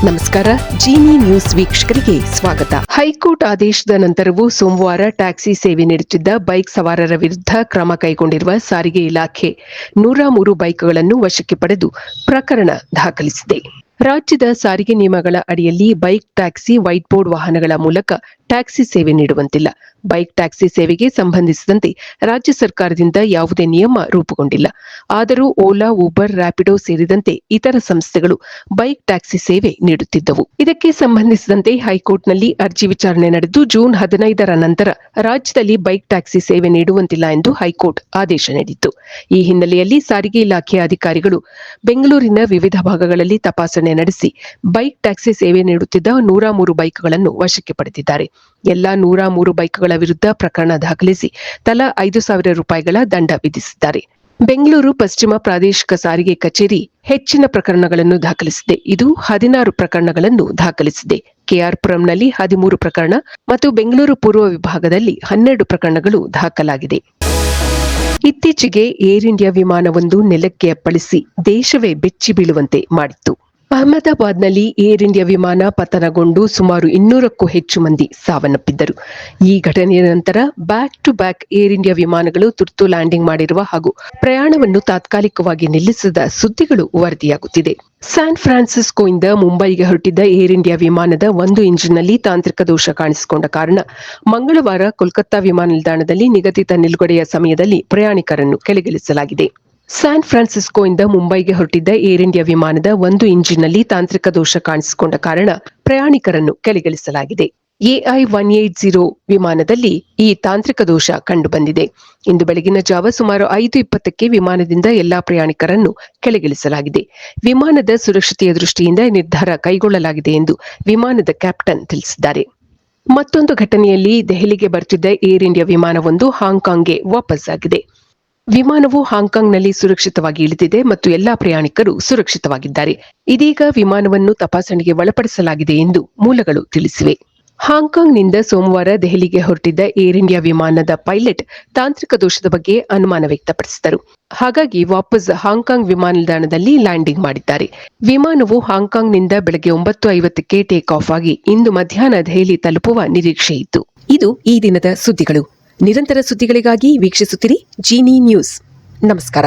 ನಮಸ್ಕಾರ. ಜೀನಿ ನ್ಯೂಸ್ ವೀಕ್ಷಕರಿಗೆ ಸ್ವಾಗತ. ಹೈಕೋರ್ಟ್ ಆದೇಶದ ನಂತರವೂ ಸೋಮವಾರ ಟ್ಯಾಕ್ಸಿ ಸೇವೆ ನೀಡುತ್ತಿದ್ದ ಬೈಕ್ ಸವಾರರ ವಿರುದ್ಧ ಕ್ರಮ ಕೈಗೊಂಡಿರುವ ಸಾರಿಗೆ ಇಲಾಖೆ 103 ಬೈಕ್ಗಳನ್ನು ವಶಕ್ಕೆ ಪಡೆದು ಪ್ರಕರಣ ದಾಖಲಿಸಿದೆ. ರಾಜ್ಯದ ಸಾರಿಗೆ ನಿಯಮಗಳ ಅಡಿಯಲ್ಲಿ ಬೈಕ್ ಟ್ಯಾಕ್ಸಿ ವೈಟ್ ಬೋರ್ಡ್ ವಾಹನಗಳ ಮೂಲಕ ಟ್ಯಾಕ್ಸಿ ಸೇವೆ ನೀಡುವಂತಿಲ್ಲ. ಬೈಕ್ ಟ್ಯಾಕ್ಸಿ ಸೇವೆಗೆ ಸಂಬಂಧಿಸಿದಂತೆ ರಾಜ್ಯ ಸರ್ಕಾರದಿಂದ ಯಾವುದೇ ನಿಯಮ ರೂಪುಗೊಂಡಿಲ್ಲ. ಆದರೂ ಓಲಾ, ಊಬರ್, ರ್ಯಾಪಿಡೋ ಸೇರಿದಂತೆ ಇತರ ಸಂಸ್ಥೆಗಳು ಬೈಕ್ ಟ್ಯಾಕ್ಸಿ ಸೇವೆ ನೀಡುತ್ತಿದ್ದವು. ಇದಕ್ಕೆ ಸಂಬಂಧಿಸಿದಂತೆ ಹೈಕೋರ್ಟ್ನಲ್ಲಿ ಅರ್ಜಿ ವಿಚಾರಣೆ ನಡೆದು ಜೂನ್ 15ರ ನಂತರ ರಾಜ್ಯದಲ್ಲಿ ಬೈಕ್ ಟ್ಯಾಕ್ಸಿ ಸೇವೆ ನೀಡುವಂತಿಲ್ಲ ಎಂದು ಹೈಕೋರ್ಟ್ ಆದೇಶ ನೀಡಿತ್ತು. ಈ ಹಿನ್ನೆಲೆಯಲ್ಲಿ ಸಾರಿಗೆ ಇಲಾಖೆಯ ಅಧಿಕಾರಿಗಳು ಬೆಂಗಳೂರಿನ ವಿವಿಧ ಭಾಗಗಳಲ್ಲಿ ತಪಾಸಣೆ ನಡೆಸಿ ಬೈಕ್ ಟ್ಯಾಕ್ಸಿ ಸೇವೆ ನೀಡುತ್ತಿದ್ದ 103 ಬೈಕ್ಗಳನ್ನು ವಶಕ್ಕೆ ಪಡೆದಿದ್ದಾರೆ. ಎಲ್ಲಾ 103 ಬೈಕ್ಗಳ ವಿರುದ್ಧ ಪ್ರಕರಣ ದಾಖಲಿಸಿ ತಲಾ 5,000 ರೂಪಾಯಿಗಳ ದಂಡ ವಿಧಿಸಿದ್ದಾರೆ. ಬೆಂಗಳೂರು ಪಶ್ಚಿಮ ಪ್ರಾದೇಶಿಕ ಸಾರಿಗೆ ಕಚೇರಿ ಹೆಚ್ಚಿನ ಪ್ರಕರಣಗಳನ್ನು ದಾಖಲಿಸಿದೆ. ಇದು 16 ಪ್ರಕರಣಗಳನ್ನು ದಾಖಲಿಸಿದೆ. ಕೆಆರ್ಪುರಂನಲ್ಲಿ 13 ಪ್ರಕರಣ ಮತ್ತು ಬೆಂಗಳೂರು ಪೂರ್ವ ವಿಭಾಗದಲ್ಲಿ 12 ಪ್ರಕರಣಗಳು ದಾಖಲಾಗಿದೆ. ಇತ್ತೀಚೆಗೆ ಏರ್ ಇಂಡಿಯಾ ವಿಮಾನವೊಂದು ನೆಲಕ್ಕೆ ಅಪ್ಪಳಿಸಿ ದೇಶವೇ ಬೆಚ್ಚಿ ಬೀಳುವಂತೆ ಮಾಡಿತ್ತು. ಅಹಮದಾಬಾದ್ನಲ್ಲಿ ಏರ್ ಇಂಡಿಯಾ ವಿಮಾನ ಪತನಗೊಂಡು ಸುಮಾರು 200ಕ್ಕೂ ಹೆಚ್ಚು ಮಂದಿ ಸಾವನ್ನಪ್ಪಿದ್ದರು. ಈ ಘಟನೆಯ ನಂತರ back to back Air India ವಿಮಾನಗಳು ತುರ್ತು ಲ್ಯಾಂಡಿಂಗ್ ಮಾಡಿರುವ ಹಾಗೂ ಪ್ರಯಾಣವನ್ನು ತಾತ್ಕಾಲಿಕವಾಗಿ ನಿಲ್ಲಿಸಿದ ಸುದ್ದಿಗಳು ವರದಿಯಾಗುತ್ತಿದೆ. ಸ್ಯಾನ್ ಫ್ರಾನ್ಸಿಸ್ಕೋಯಿಂದ ಮುಂಬೈಗೆ ಹೊರಟಿದ್ದ ಏರ್ ಇಂಡಿಯಾ ವಿಮಾನದ ಒಂದು ಇಂಜಿನ್ನಲ್ಲಿ ತಾಂತ್ರಿಕ ದೋಷ ಕಾಣಿಸಿಕೊಂಡ ಕಾರಣ ಮಂಗಳವಾರ ಕೋಲ್ಕತ್ತಾ ವಿಮಾನ ನಿಲ್ದಾಣದಲ್ಲಿ ನಿಗದಿತ ನಿಲುಗಡೆಯ ಸಮಯದಲ್ಲಿ ಪ್ರಯಾಣಿಕರನ್ನು ಕೆಳಗಿಳಿಸಲಾಗಿದೆ. ಸ್ಯಾನ್ ಫ್ರಾನ್ಸಿಸ್ಕೋಯಿಂದ ಮುಂಬೈಗೆ ಹೊರಟಿದ್ದ ಏರ್ ಇಂಡಿಯಾ ವಿಮಾನದ ಒಂದು ಇಂಜಿನ್ನಲ್ಲಿ ತಾಂತ್ರಿಕ ದೋಷ ಕಾಣಿಸಿಕೊಂಡ ಕಾರಣ ಪ್ರಯಾಣಿಕರನ್ನು ಕೆಳಗಿಳಿಸಲಾಗಿದೆ. AI-180 ವಿಮಾನದಲ್ಲಿ ಈ ತಾಂತ್ರಿಕ ದೋಷ ಕಂಡುಬಂದಿದೆ. ಇಂದು ಬೆಳಗಿನ ಜಾವ ಸುಮಾರು 5:20ಕ್ಕೆ ವಿಮಾನದಿಂದ ಎಲ್ಲಾ ಪ್ರಯಾಣಿಕರನ್ನು ಕೆಳಗಿಳಿಸಲಾಗಿದೆ. ವಿಮಾನದ ಸುರಕ್ಷತೆಯ ದೃಷ್ಟಿಯಿಂದ ನಿರ್ಧಾರ ಕೈಗೊಳ್ಳಲಾಗಿದೆ ಎಂದು ವಿಮಾನದ ಕ್ಯಾಪ್ಟನ್ ತಿಳಿಸಿದ್ದಾರೆ. ಮತ್ತೊಂದು ಘಟನೆಯಲ್ಲಿ ದೆಹಲಿಗೆ ಬರುತ್ತಿದ್ದ ಏರ್ ಇಂಡಿಯಾ ವಿಮಾನವೊಂದು ಹಾಂಗ್ಕಾಂಗ್ಗೆ ವಾಪಸ್ಸಾಗಿದೆ. ವಿಮಾನವು ಹಾಂಗ್ಕಾಂಗ್ನಲ್ಲಿ ಸುರಕ್ಷಿತವಾಗಿ ಇಳಿದಿದೆ ಮತ್ತು ಎಲ್ಲಾ ಪ್ರಯಾಣಿಕರು ಸುರಕ್ಷಿತವಾಗಿದ್ದಾರೆ. ಇದೀಗ ವಿಮಾನವನ್ನು ತಪಾಸಣೆಗೆ ಒಳಪಡಿಸಲಾಗಿದೆ ಎಂದು ಮೂಲಗಳು ತಿಳಿಸಿವೆ. ಹಾಂಗ್ಕಾಂಗ್ನಿಂದ ಸೋಮವಾರ ದೆಹಲಿಗೆ ಹೊರಟಿದ್ದ ಏರ್ ಇಂಡಿಯಾ ವಿಮಾನದ ಪೈಲಟ್ ತಾಂತ್ರಿಕ ದೋಷದ ಬಗ್ಗೆ ಅನುಮಾನ ವ್ಯಕ್ತಪಡಿಸಿದರು. ಹಾಗಾಗಿ ವಾಪಸ್ ಹಾಂಗ್ಕಾಂಗ್ ವಿಮಾನ ನಿಲ್ದಾಣದಲ್ಲಿ ಲ್ಯಾಂಡಿಂಗ್ ಮಾಡಿದ್ದಾರೆ. ವಿಮಾನವು ಹಾಂಗ್ಕಾಂಗ್ನಿಂದ ಬೆಳಗ್ಗೆ 9:50ಕ್ಕೆ ಟೇಕ್ ಆಫ್ ಆಗಿ ಇಂದು ಮಧ್ಯಾಹ್ನ ದೆಹಲಿ ತಲುಪುವ ನಿರೀಕ್ಷೆ ಇತ್ತು. ಇದು ಈ ದಿನದ ಸುದ್ದಿಗಳು. ನಿರಂತರ ಸುದ್ದಿಗಳಿಗಾಗಿ ವೀಕ್ಷಿಸುತ್ತಿರಿ ಜೀನಿ ನ್ಯೂಸ್. ನಮಸ್ಕಾರ.